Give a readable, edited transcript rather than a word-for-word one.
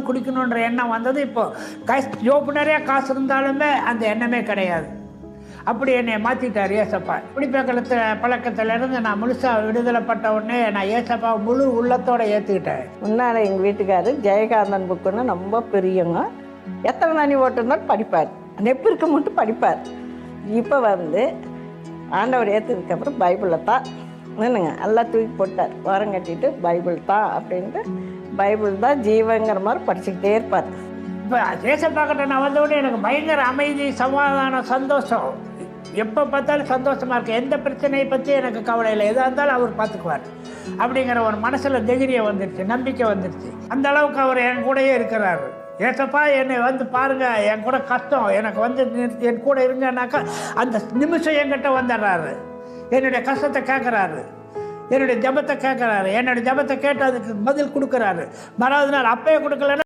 குடிக்கணுன்ற எண்ணம் வந்தது. இப்போ ஜோப்பு நிறைய காசு இருந்தாலுமே அந்த எண்ணமே கிடையாது. அப்படி என்னை மாற்றிட்டார் ஏசப்பா. பழக்கத்திலேருந்து நான் முழுசாக விடுதலைப்பட்ட உடனே நான் ஏசப்பா முழு உள்ளத்தோடு ஏற்றுக்கிட்டேன். முன்னால் எங்கள் வீட்டுக்காரர் ஜெயகாந்தன் புக்குன்னு ரொம்ப பெரியவங்க. எத்தனை தண்ணி ஓட்டுனாலும் படிப்பார், நெப்பிற்கு மட்டும் படிப்பார். இப்போ ஆண்டவர் ஏற்றதுக்கப்புறம் பைபிளில் தான் என்னங்க எல்லாம் தூக்கி போட்டார், ஓரம் கட்டிட்டு பைபிள் தான் அப்படின்ட்டு பைபிள் தான் ஜீவங்கிற மாதிரி படிச்சுக்கிட்டே இருப்பார். இப்போ ஏசப்பாக்கிட்ட நான் வந்தவுடனே எனக்கு பயங்கர அமைதி, சமாதானம், சந்தோஷம். எப்போ பார்த்தாலும் சந்தோஷமாக இருக்குது. எந்த பிரச்சனையை பற்றி எனக்கு கவலை இல்லை, எதாக இருந்தாலும் அவர் பார்த்துக்குவார் அப்படிங்கிற ஒரு மனசில் தைரியம் வந்துடுச்சு, நம்பிக்கை வந்துடுச்சு. அந்த அளவுக்கு அவர் என் கூடயே இருக்கிறாரு. ஏசப்பா என்னை பாருங்கள், என் கூட கஷ்டம், எனக்கு என் கூட இருங்கன்னாக்கா அந்த நிமிஷம் என்கிட்ட வந்துடுறாரு. என்னுடைய கஷ்டத்தை கேட்குறாரு, என்னுடைய ஜபத்தை கேட்குறாரு, என்னுடைய ஜபத்தை கேட்டு அதுக்கு பதில் கொடுக்குறாரு. மறாவது நாள் அப்பயே கொடுக்கலன்னா